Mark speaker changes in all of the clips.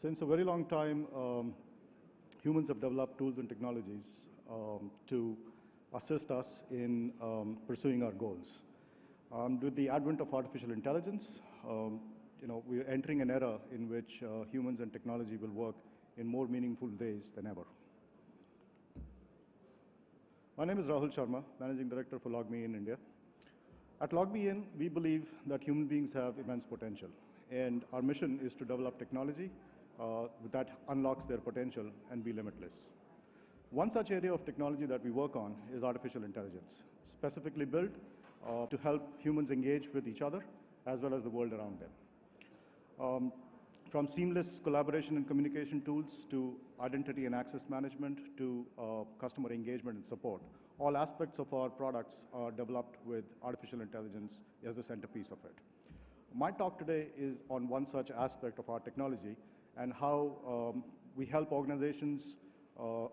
Speaker 1: Since a very long time, humans have developed tools and technologies to assist us in pursuing our goals. With the advent of artificial intelligence, we are entering an era in which humans and technology will work in more meaningful ways than ever. My name is Rahul Sharma, Managing Director for LogMeIn India. At LogMeIn, we believe that human beings have immense potential, and our mission is to develop technology that unlocks their potential and be limitless. One such area of technology that we work on is artificial intelligence, specifically built to help humans engage with each other as well as the world around them. From seamless collaboration and communication tools to identity and access management to customer engagement and support, all aspects of our products are developed with artificial intelligence as the centerpiece of it. My talk today is on one such aspect of our technology and how we help organizations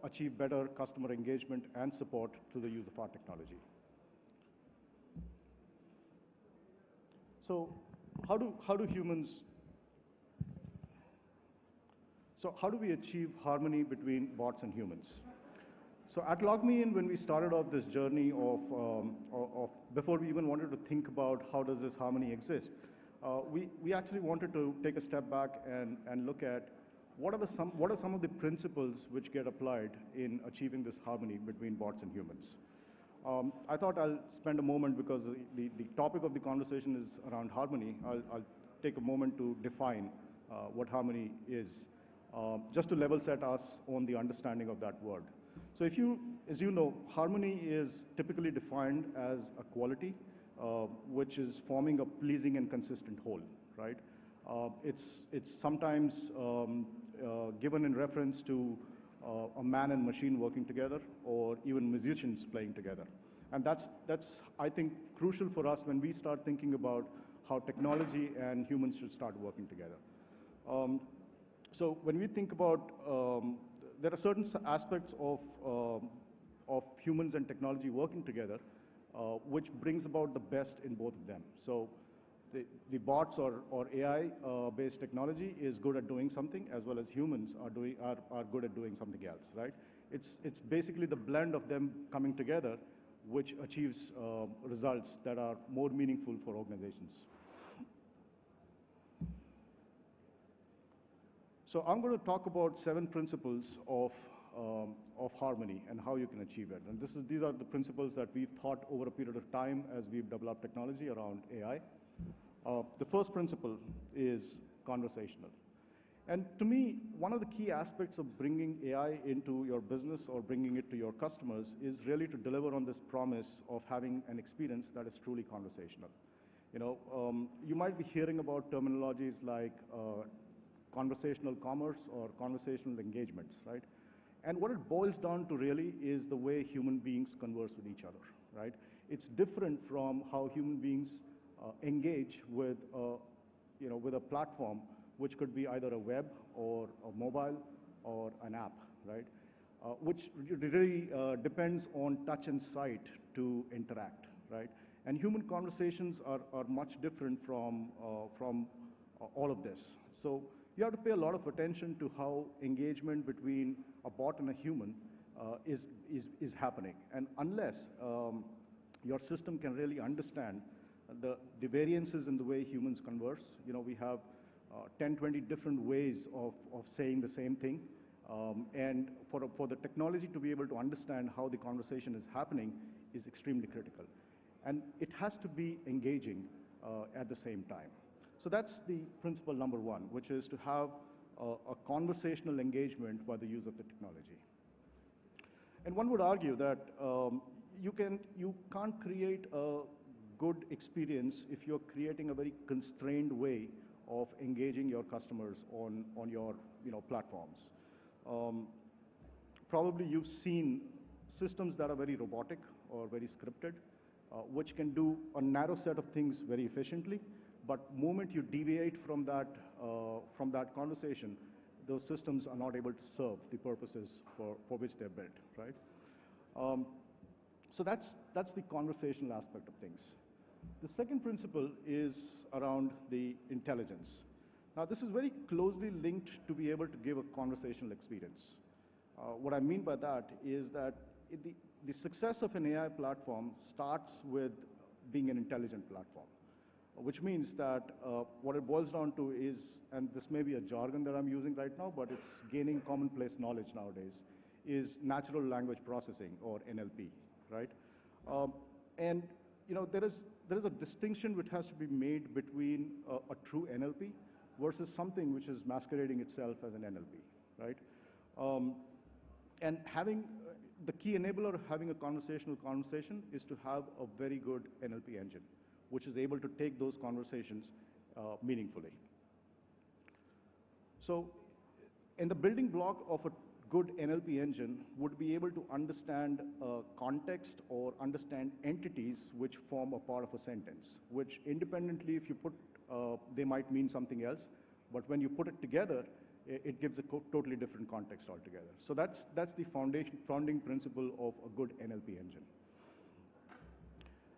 Speaker 1: achieve better customer engagement and support through the use of our technology. So how do we achieve harmony between bots and humans? So at LogMeIn, when we started off this journey before we even wanted to think about how does this harmony exist, we actually wanted to take a step back and look at what are some of the principles which get applied in achieving this harmony between bots and humans. I thought I'll spend a moment, because the topic of the conversation is around harmony. I'll take a moment to define what harmony is, just to level set us on the understanding of that word. So as you know, harmony is typically defined as a quality which is forming a pleasing and consistent whole, right? It's sometimes given in reference to a man and machine working together, or even musicians playing together. And that's I think, crucial for us when we start thinking about how technology and humans should start working together. So when we think about, there are certain aspects of humans and technology working together, which brings about the best in both of them. So the bots or AI-based technology is good at doing something, as well as humans are good at doing something else, right? It's basically the blend of them coming together which achieves results that are more meaningful for organizations. So I'm going to talk about 7 principles of harmony and how you can achieve it. And these are the principles that we've thought over a period of time as we've developed technology around AI. The first principle is conversational. And to me, one of the key aspects of bringing AI into your business or bringing it to your customers is really to deliver on this promise of having an experience that is truly conversational. You might be hearing about terminologies like conversational commerce or conversational engagements, right? And what it boils down to really is the way human beings converse with each other, right? It's different from how human beings engage with a platform, which could be either a web or a mobile or an app, right? Which really depends on touch and sight to interact, right? And human conversations are much different from all of this. So you have to pay a lot of attention to how engagement between a bot and a human is happening. And unless your system can really understand the variances in the way humans converse, we have 10, 20 different ways of saying the same thing. And for the technology to be able to understand how the conversation is happening is extremely critical. And it has to be engaging at the same time. So that's the principle number 1, which is to have a conversational engagement by the use of the technology. And one would argue that you can't create a good experience if you're creating a very constrained way of engaging your customers on your platforms. Probably you've seen systems that are very robotic or very scripted, which can do a narrow set of things very efficiently. But the moment you deviate from that conversation, those systems are not able to serve the purposes for which they're built, right? So that's the conversational aspect of things. The second principle is around the intelligence. Now, this is very closely linked to be able to give a conversational experience. What I mean by that is that the success of an AI platform starts with being an intelligent platform, which means that what it boils down to is, and this may be a jargon that I'm using right now, but it's gaining commonplace knowledge nowadays, is natural language processing, or NLP, right? And there is a distinction which has to be made between a true NLP versus something which is masquerading itself as an NLP, right? And the key enabler of having a conversational conversation is to have a very good NLP engine, which is able to take those conversations meaningfully. So, in the building block of a good NLP engine would be able to understand context or understand entities which form a part of a sentence, which independently, if you put, they might mean something else, but when you put it together, it gives a totally different context altogether. So that's the founding principle of a good NLP engine.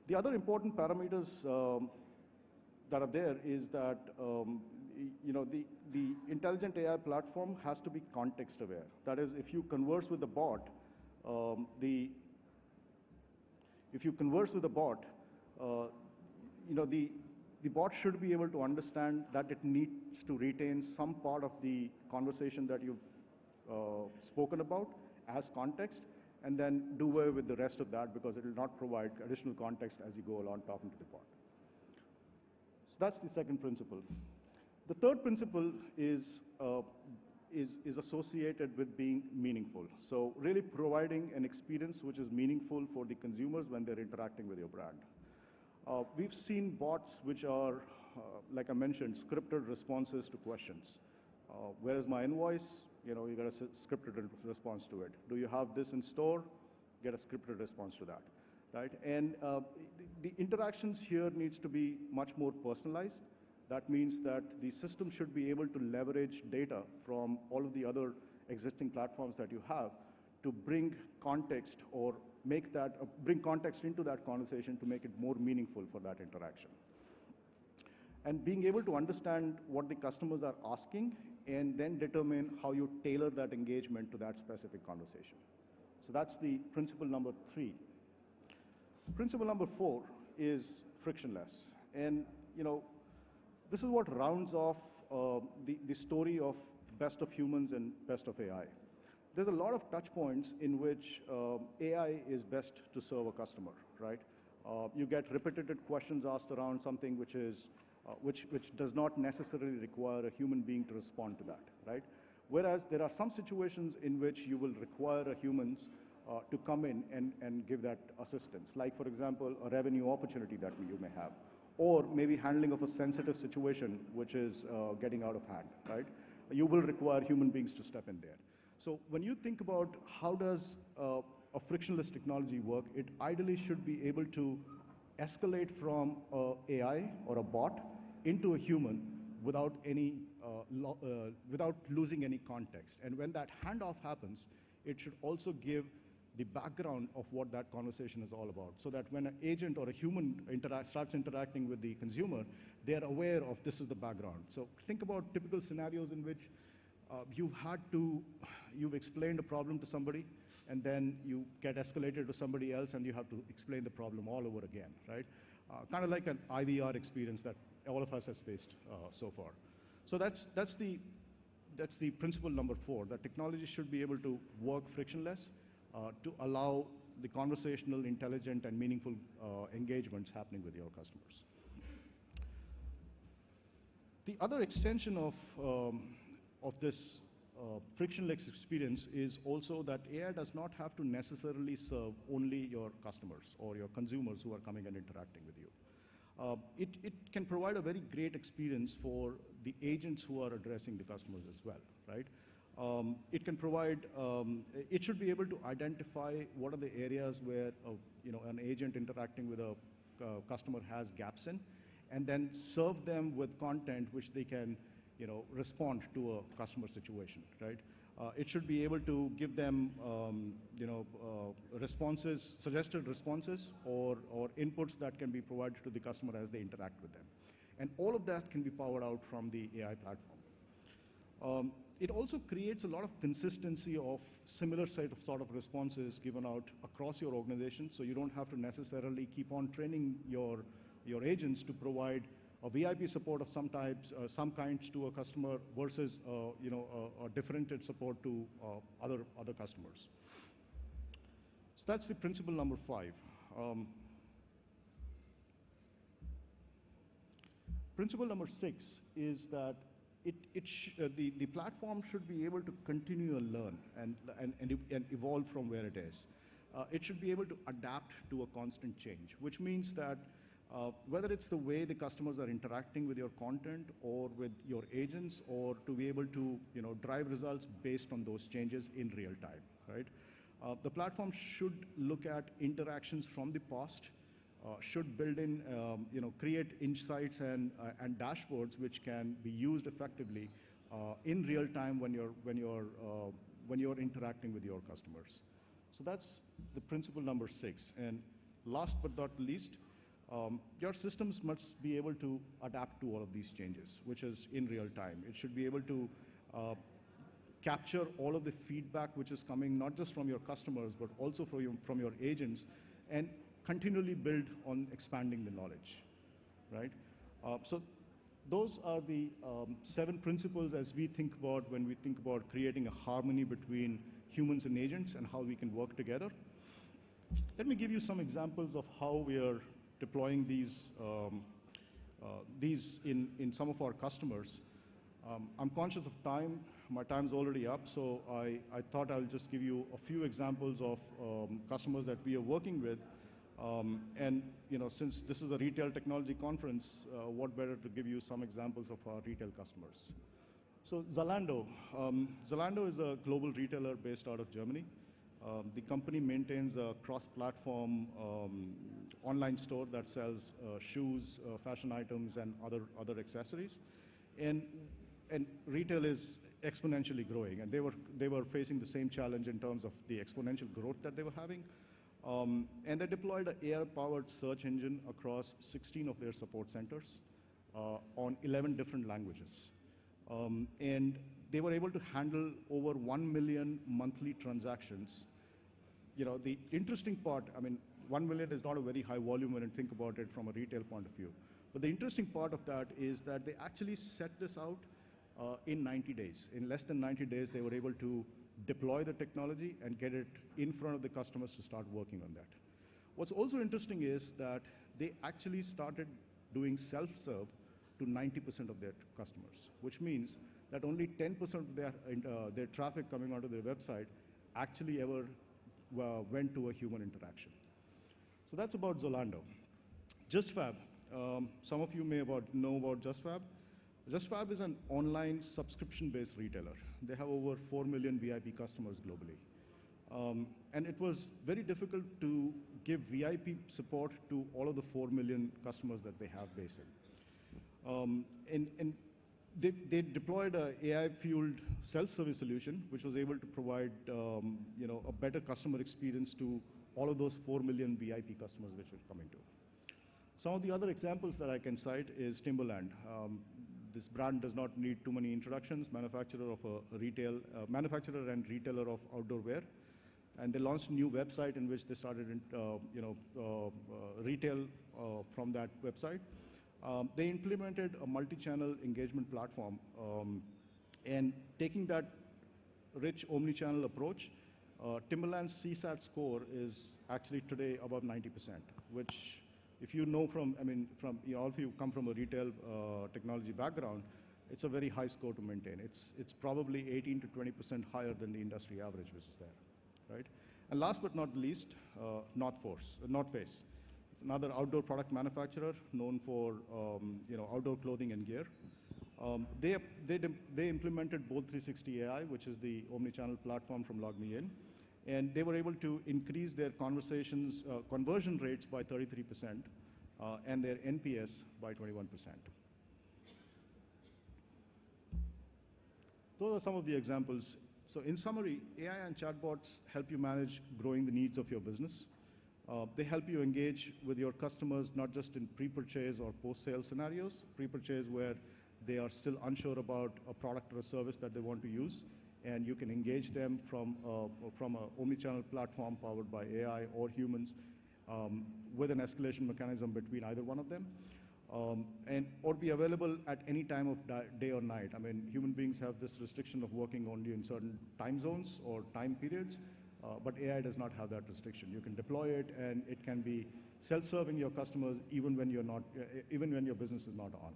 Speaker 1: The other important parameters that are there is that the intelligent AI platform has to be context aware. That is, if you converse with a bot, the bot should be able to understand that it needs to retain some part of the conversation that you've spoken about as context, and then do away with the rest of that because it will not provide additional context as you go along talking to the bot. So that's the second principle. The third principle is associated with being meaningful. So really providing an experience which is meaningful for the consumers when they're interacting with your brand. We've seen bots which are, like I mentioned, scripted responses to questions. Where is my invoice? You got a scripted response to it. Do you have this in store? Get a scripted response to that, right? And the interactions here needs to be much more personalized. That means that the system should be able to leverage data from all of the other existing platforms that you have to bring context or bring context into that conversation to make it more meaningful for that interaction. And being able to understand what the customers are asking and then determine how you tailor that engagement to that specific conversation. So that's the principle number 3. Principle number 4 is frictionless. And this is what rounds off the story of best of humans and best of AI. There's a lot of touch points in which AI is best to serve a customer, right? You get repetitive questions asked around something which does not necessarily require a human being to respond to that, right? Whereas there are some situations in which you will require a humans to come in and give that assistance, like, for example, a revenue opportunity that you may have, or maybe handling of a sensitive situation which is getting out of hand, right? You will require human beings to step in there. So when you think about how does a frictionless technology work, it ideally should be able to escalate from AI or a bot into a human without losing any context. And when that handoff happens, it should also give the background of what that conversation is all about, so that when an agent or a human starts interacting with the consumer, they're aware of this is the background. So think about typical scenarios in which you've explained a problem to somebody, and then you get escalated to somebody else, and you have to explain the problem all over again, right? Kind of like an IVR experience that all of us has faced so far. So that's the principle number 4, that technology should be able to work frictionless to allow the conversational, intelligent, and meaningful engagements happening with your customers. The other extension of this frictionless experience is also that AI does not have to necessarily serve only your customers or your consumers who are coming and interacting with you. It can provide a very great experience for the agents who are addressing the customers as well, right? It can provide, it should be able to identify what are the areas where an agent interacting with a customer has gaps in, and then serve them with content which they can respond to a customer situation, right? It should be able to give them, suggested responses or inputs that can be provided to the customer as they interact with them. And all of that can be powered out from the AI platform. It also creates a lot of consistency of similar sort of responses given out across your organization, so you don't have to necessarily keep on training your agents to provide a VIP support of some types, some kinds to a customer versus a differentiated support to other customers. So that's the principle number 5. Principle number 6 is that the platform should be able to continue to learn and evolve from where it is. It should be able to adapt to a constant change, which means that whether it's the way the customers are interacting with your content or with your agents, or to be able to drive results based on those changes in real time, right? The platform should look at interactions from the past, should build in, create insights and dashboards which can be used effectively in real time when you're interacting with your customers. So that's the principle number 6. And last but not least, your systems must be able to adapt to all of these changes, which is in real time. It should be able to capture all of the feedback which is coming not just from your customers, but also from your agents, and continually build on expanding the knowledge, right? So those are the 7 principles as we think about when we think about creating a harmony between humans and agents and how we can work together. Let me give you some examples of how we are deploying these in some of our customers. I'm conscious of time. My time's already up, so I thought I'll just give you a few examples of customers that we are working with. And since this is a retail technology conference, what better to give you some examples of our retail customers. So Zalando. Zalando is a global retailer based out of Germany. The company maintains a cross-platform online store that sells shoes, fashion items, and other accessories. And retail is exponentially growing, and they were facing the same challenge in terms of the exponential growth that they were having. And they deployed an AI-powered search engine across 16 of their support centers on 11 different languages. And they were able to handle over 1 million monthly transactions. The interesting part, 1 million is not a very high volume when you think about it from a retail point of view. But the interesting part of that is that they actually set this out in 90 days. In less than 90 days, they were able to deploy the technology and get it in front of the customers to start working on that. What's also interesting is that they actually started doing self-serve to 90% of their customers, which means that only 10% of their traffic coming onto their website actually ever went to a human interaction. So that's about Zalando. JustFab. Some of you may know about JustFab. JustFab is an online subscription-based retailer. They have over 4 million VIP customers globally. And it was very difficult to give VIP support to all of the 4 million customers that they have basically. And they deployed an AI-fueled self-service solution, which was able to provide a better customer experience to all of those 4 million VIP customers which were coming to. Some of the other examples that I can cite is Timberland. This brand does not need too many introductions. Manufacturer and retailer of outdoor wear, and they launched a new website in which they started, retail from that website. They implemented a multi-channel engagement platform, and taking that rich omni-channel approach, Timberland's CSAT score is actually today above 90%, which, if you know all of you come from a retail technology background, it's a very high score to maintain. It's probably 18 to 20% higher than the industry average, which is there, right? And last but not least, North Face. It's another outdoor product manufacturer known for outdoor clothing and gear. They implemented Bolt 360 AI, which is the omni-channel platform from LogMeIn, and they were able to increase their conversion rates by 33% and their NPS by 21%. Those are some of the examples. So in summary, AI and chatbots help you manage growing the needs of your business. They help you engage with your customers not just in pre-purchase or post-sale scenarios, pre-purchase where they are still unsure about a product or a service that they want to use, and you can engage them from an omnichannel platform powered by AI or humans with an escalation mechanism between either one of them, or be available at any time of day or night. I mean, human beings have this restriction of working only in certain time zones or time periods, but AI does not have that restriction. You can deploy it, and it can be self-serving your customers even when even when your business is not on.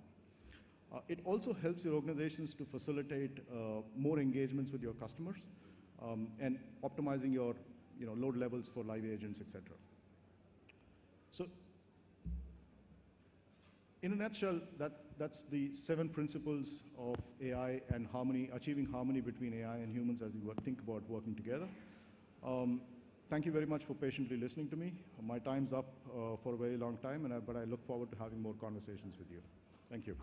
Speaker 1: It also helps your organizations to facilitate more engagements with your customers and optimizing your load levels for live agents, etc. So in a nutshell, that's the 7 principles of AI and harmony, achieving harmony between AI and humans as you think about working together. Thank you very much for patiently listening to me. My time's up for a very long time, but I look forward to having more conversations with you. Thank you.